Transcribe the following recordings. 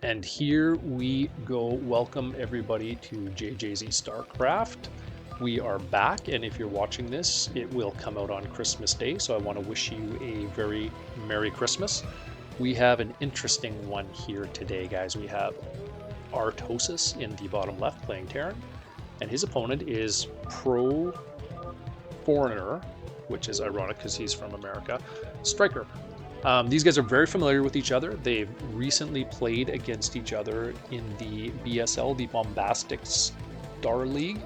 And here we go. Welcome everybody to JJZ Starcraft. We are back, and if you're watching this, it will come out on Christmas Day, so I want to wish you a very Merry Christmas. We have an interesting one here today, guys. We have Artosis in the bottom left playing Terran, and his opponent is Pro Foreigner, which is ironic because he's from America, Stryker. These guys are very familiar with each other. They've recently played against each other in the BSL, the Bombastic Star League.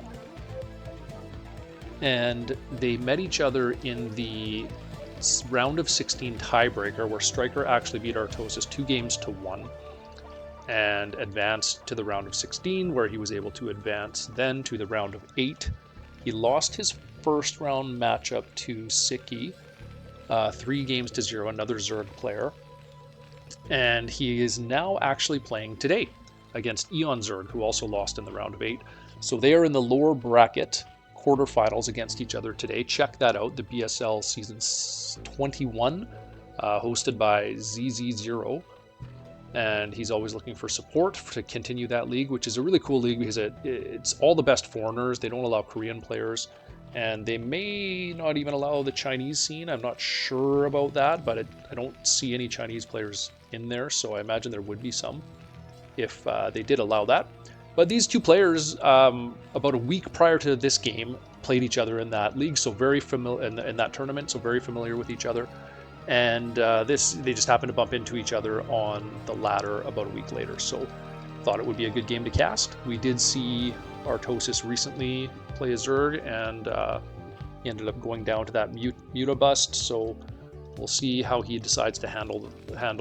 And they met each other in the round of 16 tiebreaker, where Stryker actually beat Artosis 2-1 and advanced to the round of 16, where he was able to advance then to the round of 8. He lost his first round matchup to Siki, 3-0, another Zerg player. And he is now actually playing today against Eon Zerg, who also lost in the round of 8. So they are in the lower bracket quarterfinals against each other today. Check that out, the BSL Season 21, hosted by ZZ0. And he's always looking for support to continue that league, which is a really cool league because it's all the best foreigners. They don't allow Korean players. And they may not even allow the Chinese scene. I'm not sure about that, but I don't see any Chinese players in there, so I imagine there would be some if they did allow that. But these two players, about a week prior to this game, played each other in that league, so very familiar in that tournament, so very familiar with each other. And they just happened to bump into each other on the ladder about a week later, so thought it would be a good game to cast. We did see Artosis recently play a Zerg, and he ended up going down to that Mutabust, so we'll see how he decides to handle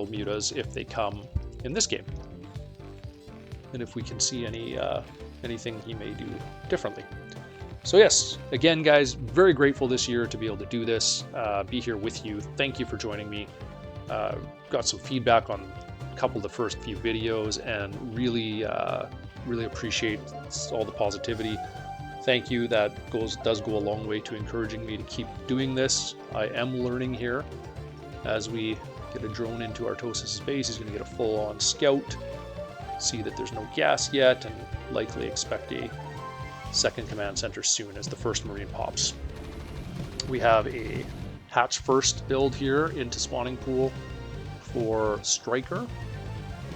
Mutas if they come in this game, and if we can see anything he may do differently. So yes, again guys, very grateful this year to be able to do this, be here with you. Thank you for joining me. Got some feedback on a couple of the first few videos, and really appreciate all the positivity. Thank you. That does go a long way to encouraging me to keep doing this. I am learning here. As we get a drone into Artosis' base, he's going to get a full-on scout, see that there's no gas yet, and likely expect a second command center soon as the first Marine pops. We have a hatch first build here into spawning pool for Stryker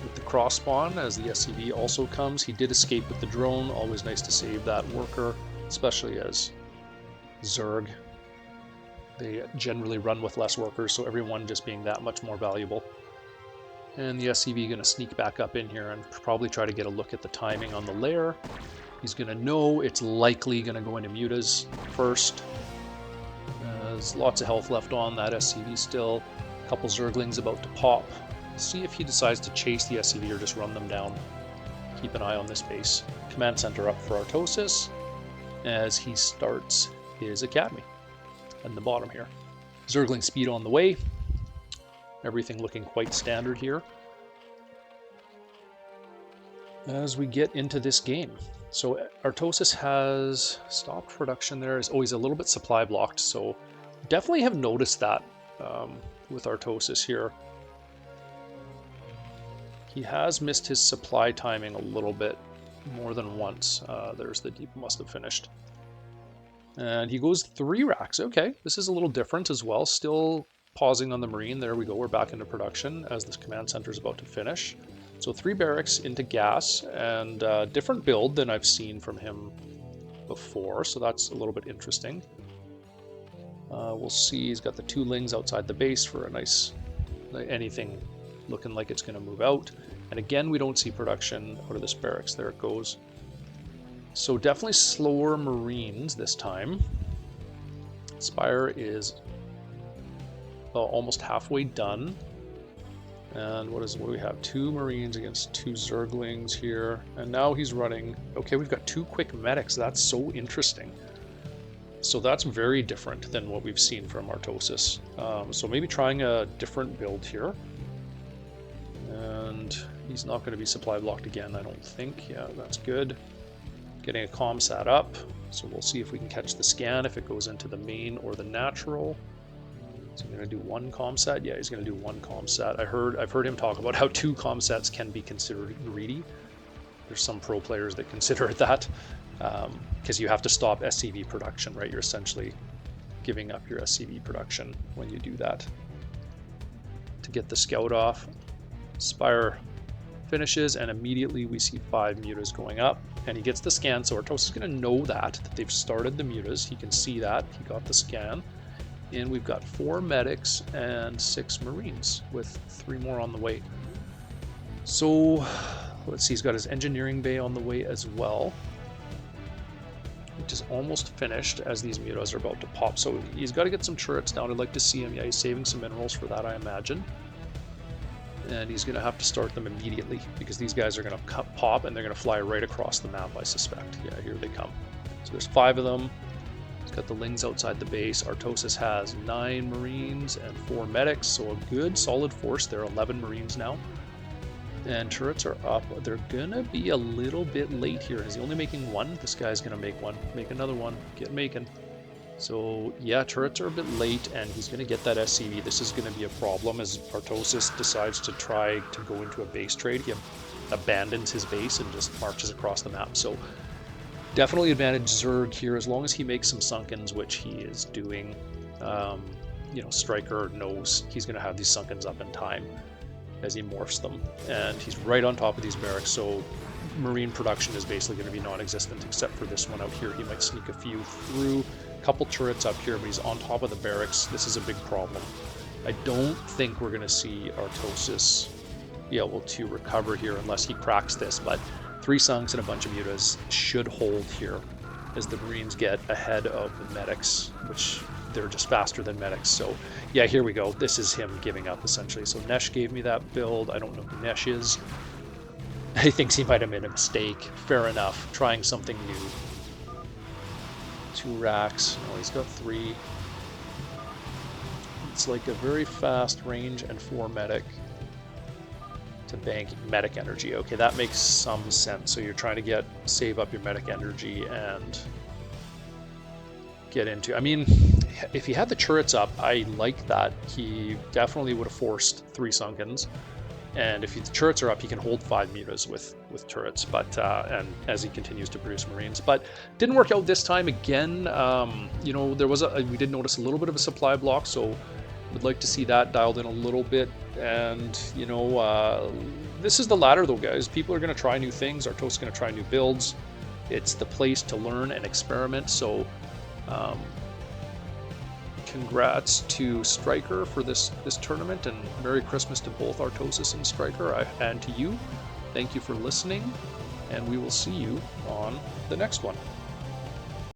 with the cross spawn as the SCV also comes. He did escape with the drone. Always nice to save that worker, especially as Zerg. They generally run with less workers, so everyone just being that much more valuable. And the SCV going to sneak back up in here and probably try to get a look at the timing on the lair. He's going to know it's likely going to go into Mutas first. There's lots of health left on that SCV still. A couple Zerglings about to pop. See if he decides to chase the SCV or just run them down. Keep an eye on this base. Command center up for Artosis as he starts his academy at the bottom here. Zergling speed on the way. Everything looking quite standard here as we get into this game. So Artosis has stopped production there. He's always a little bit supply blocked, so definitely have noticed that with Artosis here. He has missed his supply timing a little bit more than once. There's the deep must have finished. And he goes 3 racks. Okay, this is a little different as well. Still pausing on the Marine. There we go. We're back into production as this command center is about to finish. So 3 barracks into gas, and different build than I've seen from him before. So that's a little bit interesting. We'll see. He's got the 2 lings outside the base for a nice anything looking like it's going to move out. And again, we don't see production out of this barracks. There it goes. So definitely slower Marines this time. Spire is almost halfway done. And what do we have? 2 Marines against 2 Zerglings here. And now he's running... Okay, we've got 2 quick medics. That's so interesting. So that's very different than what we've seen from Artosis. So maybe trying a different build here. And he's not going to be supply blocked again, I don't think. Yeah, that's good. Getting a comm-sat up. So we'll see if we can catch the scan, if it goes into the main or the natural. Is he going to do one comm set? Yeah, he's going to do one comm set. I've heard him talk about how 2 comm sets can be considered greedy. There's some pro players that consider it that, because you have to stop SCV production, right? You're essentially giving up your SCV production when you do that. To get the scout off, Spire finishes, and immediately we see 5 mutas going up, and he gets the scan. So Artosis is going to know that they've started the mutas. He can see that. He got the scan. And we've got 4 medics and 6 marines with 3 more on the way. So let's see, he's got his engineering bay on the way as well, which is almost finished as these mutas are about to pop. So he's got to get some turrets down. I'd like to see him. Yeah, he's saving some minerals for that, I imagine. And he's going to have to start them immediately because these guys are going to pop and they're going to fly right across the map, I suspect. Yeah, here they come. So there's 5 of them. He's got the lings outside the base. Artosis has 9 marines and 4 medics, so a good solid force. There are 11 marines now. And turrets are up. They're going to be a little bit late here. Is he only making 1? This guy's going to make 1. Make another one. Get making. So yeah, turrets are a bit late, and he's going to get that SCV. This is going to be a problem as Artosis decides to try to go into a base trade. He abandons his base and just marches across the map. So definitely advantage Zerg here as long as he makes some sunkens, which he is doing. You know, Stryker knows he's going to have these sunkens up in time as he morphs them, and he's right on top of these barracks. So marine production is basically going to be non-existent except for this one out here. He might sneak a few through. Couple turrets up here, but he's on top of the barracks. This is a big problem. I don't think we're going to see Artosis be able to recover here unless he cracks this, but 3 sunks and a bunch of mutas should hold here as the Marines get ahead of the medics, which they're just faster than medics. So yeah, here we go. This is him giving up essentially. So Nesh gave me that build. I don't know who Nesh is. He thinks he might have made a mistake. Fair enough. Trying something new. 2 racks. Oh, he's got 3. It's like a very fast range and 4 medic to bank medic energy. Okay, that makes some sense. So you're trying to save up your medic energy and get into. I mean, if he had the turrets up, I like that. He definitely would have forced 3 sunkens. And if the turrets are up, he can hold 5 mutas with turrets, but and as he continues to produce marines. But didn't work out this time again. You know, there was we did notice a little bit of a supply block, so would like to see that dialed in a little bit. And you know, this is the ladder though, guys. People are going to try new things. Artosis is going to try new builds. It's the place to learn and experiment. So congrats to Stryker for this tournament, and Merry Christmas to both Artosis and Stryker, and to you. Thank you for listening, and we will see you on the next one.